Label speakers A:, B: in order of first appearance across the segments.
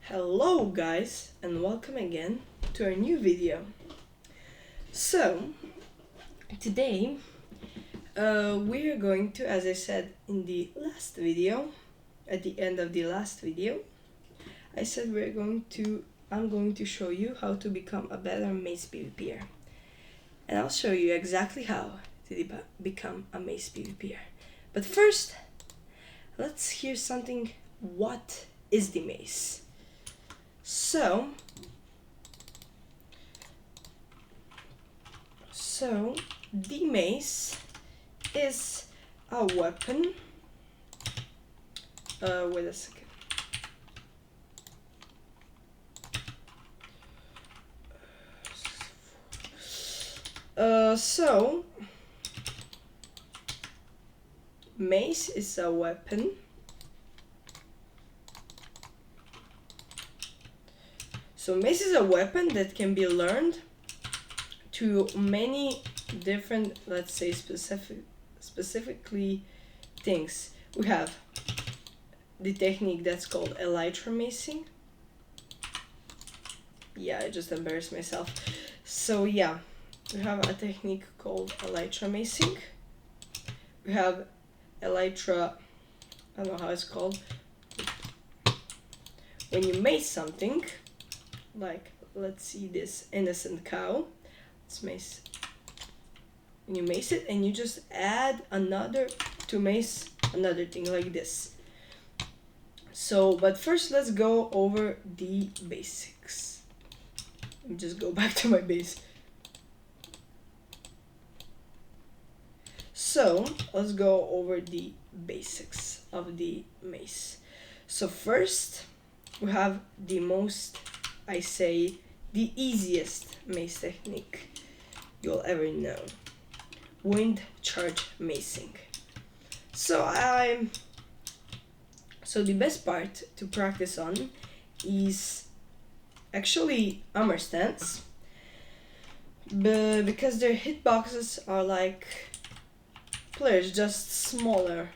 A: Hello guys, and welcome again to our new video. So today we are going to, as I said in the last video, at the end of the last video, I said I'm going to show you how to become a better mace PvPer. And I'll show you exactly how to become a mace PvPer. But first, let's hear something. What is the mace? So the mace is a weapon. Wait a second. So mace is a weapon. So mace is a weapon that can be learned to many different, let's say, specifically things. We have the technique that's called elytra macing. Yeah, I just embarrassed myself. So yeah, we have a technique called elytra macing. We have elytra, I don't know how it's called. When you mace something, like let's see this innocent cow. Let's mace. And you mace it, and you just add another to mace another thing like this. So, but first let's go over the basics. Let me just go back to my base. So let's go over the basics of the mace. So first we have the most, I say, the easiest mace technique you'll ever know. Wind charge macing. So the best part to practice on is actually armor stance, because their hitboxes are like players, just smaller.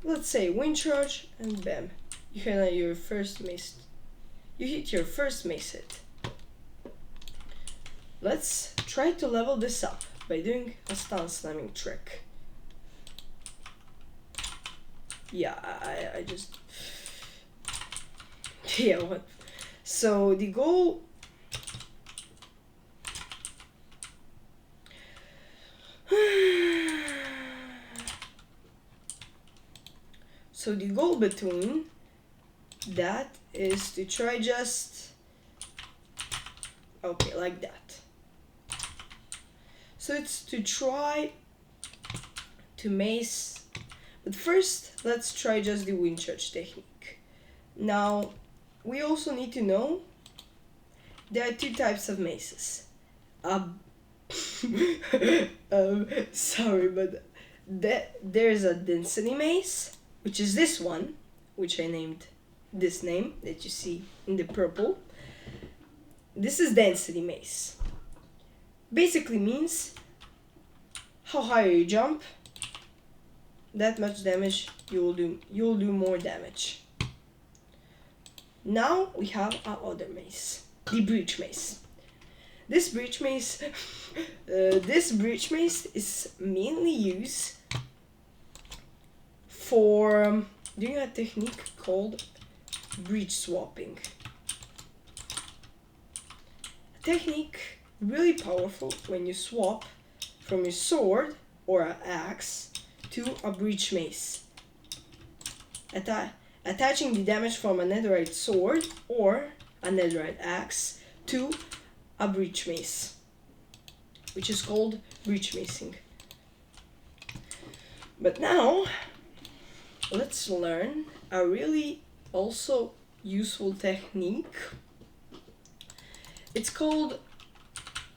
A: Let's say wind charge, and bam, you hit your first mace. You hit your first mace hit. Let's try to level this up by doing a stun slamming trick. Yeah, I just... Yeah, what? So the goal... So the goal between that is to try just... Okay, like that. So it's to try to mace, but first let's try just the wind charge technique. Now we also need to know there are two types of maces. Sorry, but there's a density mace, which is this one, which I named this name that you see in the purple. This is density mace. Basically means how higher you jump, that much damage you'll do more damage. Now we have our other mace, the breach mace. This breach mace is mainly used for doing a technique called breach swapping. A technique really powerful when you swap from your sword or an axe to a breach mace, attaching the damage from a netherite sword or a netherite axe to a breach mace, which is called breach macing. But now let's learn a really also useful technique. It's called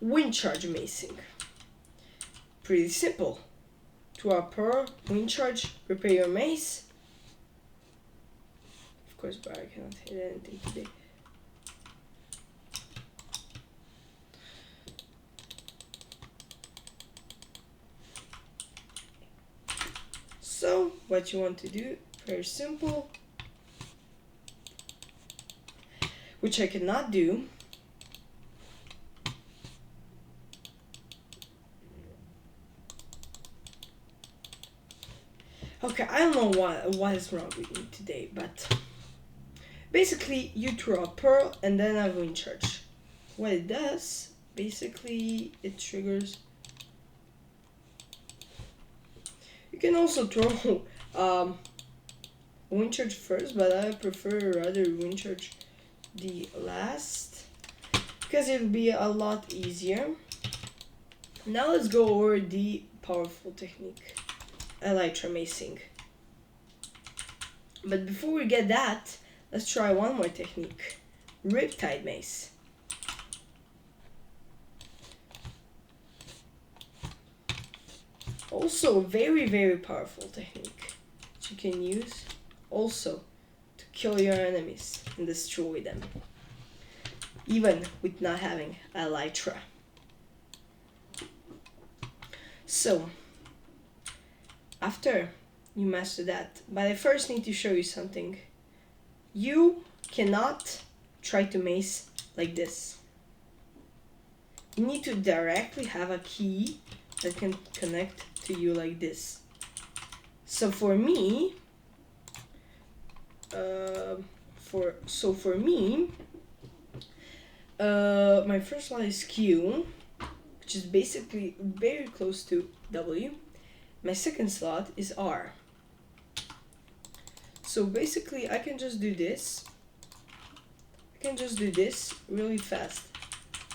A: wind charge macing. Pretty simple. To apply wind charge, prepare your mace. Of course, but I cannot hit anything today. So what you want to do, very simple. which I cannot do. Okay, I don't know what is wrong with me today, but basically you throw a pearl and then a wind charge. What it does, basically it triggers. You can also throw wind charge first, but I prefer rather wind charge the last because it'll be a lot easier. Now let's go over the powerful technique, elytra macing. But before we get that, let's try one more technique, riptide mace. Also very, very powerful technique that you can use also to kill your enemies and destroy them, even with not having elytra. So after you master that, but I first need to show you something. You cannot try to mace like this. You need to directly have a key that can connect to you like this. So for me, my first one is Q, which is basically very close to W. My second slot is R. So basically I can just do this. I can just do this really fast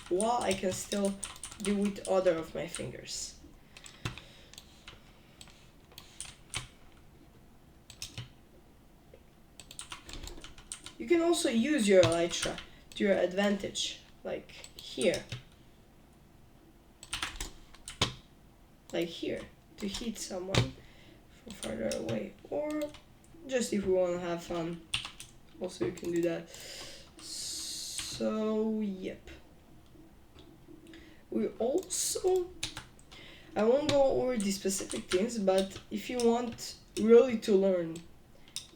A: while I can still do with other of my fingers. You can also use your elytra to your advantage, like here. Like here, to hit someone from farther away, or just if we want to have fun, also you can do that. So yep, we also, I won't go over the specific things, but if you want really to learn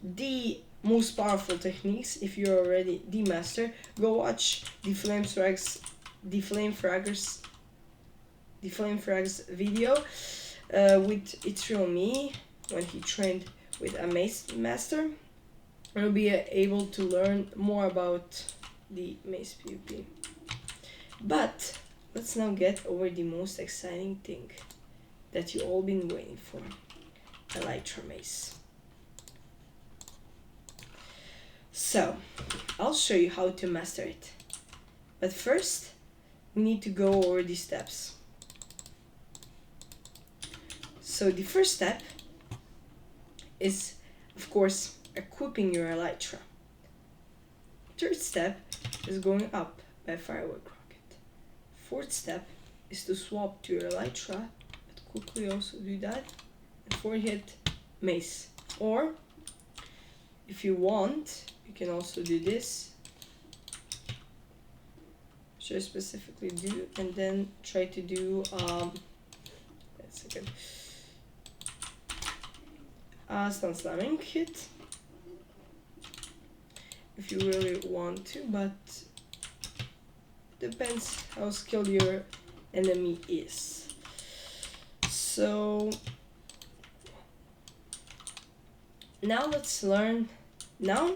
A: the most powerful techniques, if you're already the master, go watch the Flame Fraggers video with It's Real Me when he trained with a mace master. You'll be able to learn more about the mace PvP. But let's now get over the most exciting thing that you all been waiting for, elytra mace. So I'll show you how to master it, but first we need to go over the steps. So the first step is, of course, equipping your elytra. Third step is going up by firework rocket. Fourth step is to swap to your elytra, but quickly also do that. And fourth hit mace. Or if you want, you can also do this, which I specifically do, and then try to do wait a second. Stun slamming hit if you really want to, but depends how skilled your enemy is. So now let's learn. Now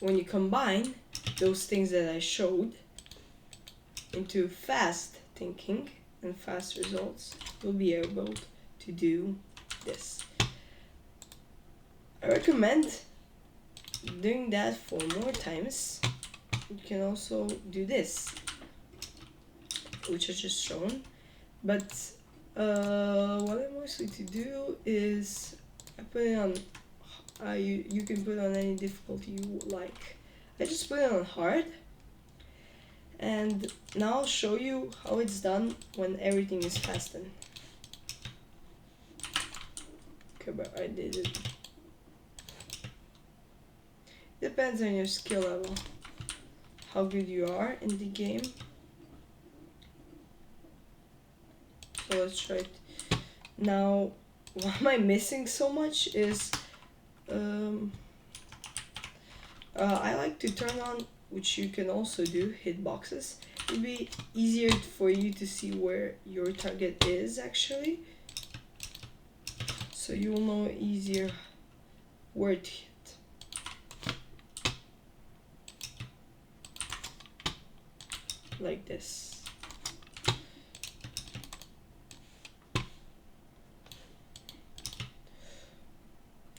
A: when you combine those things that I showed into fast thinking and fast results, you'll be able to do this. I recommend doing that for more times. You can also do this, which I just shown, but what I mostly to do is I put it on, you can put on any difficulty you like. I just put it on hard, and now I'll show you how it's done when everything is fastened. Okay, but I did it. Depends on your skill level, how good you are in the game. So let's try it. Now, why am I missing so much is I like to turn on which you can also do, hitboxes. It'd be easier for you to see where your target is actually, so you will know easier where to hit. Like this.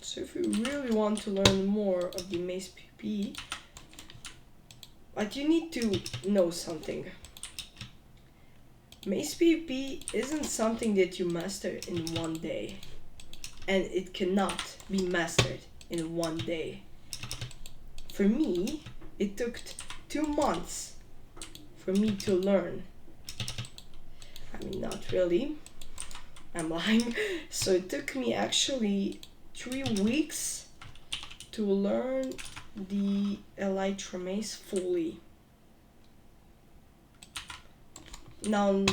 A: So if you really want to learn more of the mace PvP, but you need to know something. Mace PvP isn't something that you master in one day, and it cannot be mastered in one day. For me, it took 2 months for me to learn. I mean, not really, I'm lying. So it took me actually 3 weeks to learn the Elytra mace fully. Now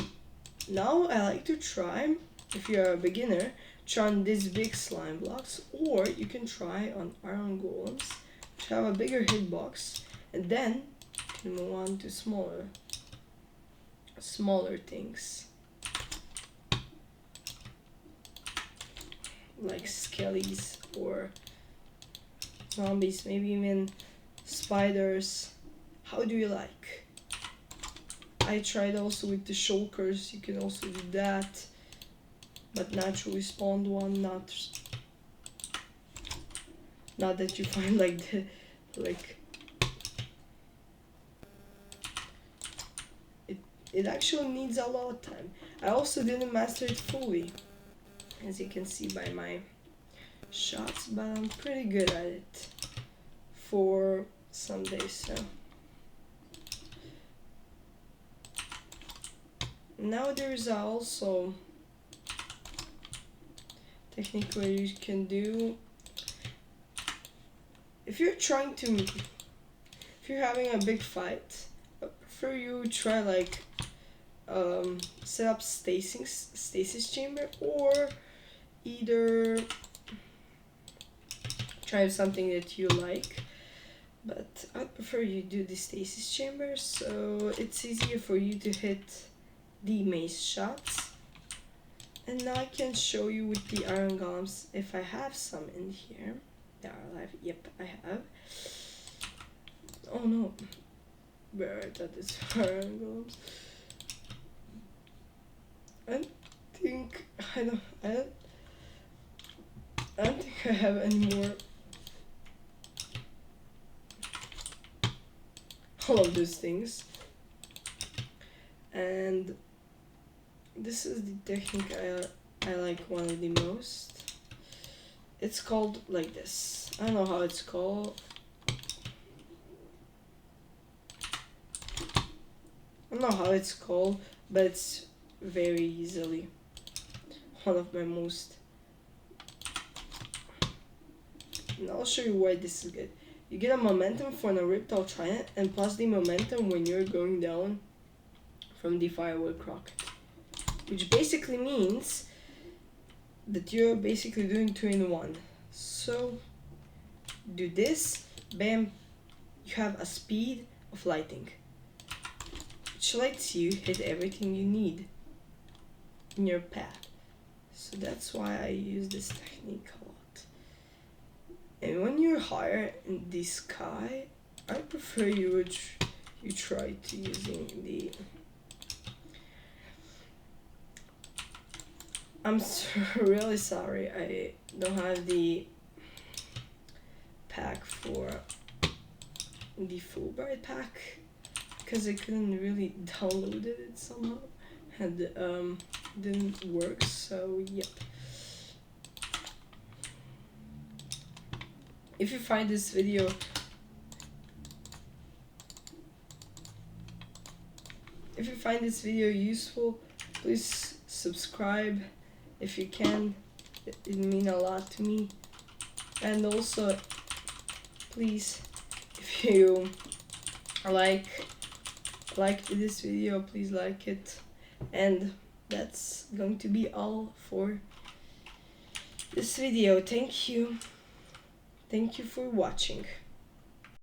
A: I like to try, if you're a beginner, try on these big slime blocks, or you can try on iron golems, which have a bigger hitbox, and then you can move on to smaller things. Like skellies or zombies, maybe even spiders. How do you like? I tried also with the shulkers, you can also do that, but naturally spawned one, not that you find it actually needs a lot of time. I also didn't master it fully, as you can see by my shots, but I'm pretty good at it for some days. So now there's also technique where you can do, if you're having a big fight, I prefer you try like set up stasis chamber, or either try something that you like, but I prefer you do the stasis chamber, so it's easier for you to hit the mace shots. And now I can show you with the iron golems, if I have some in here. They are alive. Yep, I have. Oh no, where I thought it's iron golems. I don't think I have any more. All of those things. And this is the technique I like one of the most. It's called like this. I don't know how it's called. But it's very easily one of my most. And I'll show you why this is good. You get a momentum for a Riptile Trident, and plus the momentum when you're going down from the firework rocket, which basically means that you're basically doing 2 in 1. So do this, bam, you have a speed of lighting, which lets you hit everything you need in your path. So that's why I use this technique a lot. And when you're higher in the sky, I prefer you try to using the. I'm really sorry I don't have the pack for the Fulbright pack, because I couldn't really download it somehow, and didn't work, so yep. If you find this video useful, please subscribe if you can. It means a lot to me. And also, please, if you liked this video, please like it. And that's going to be all for this video. Thank you for watching.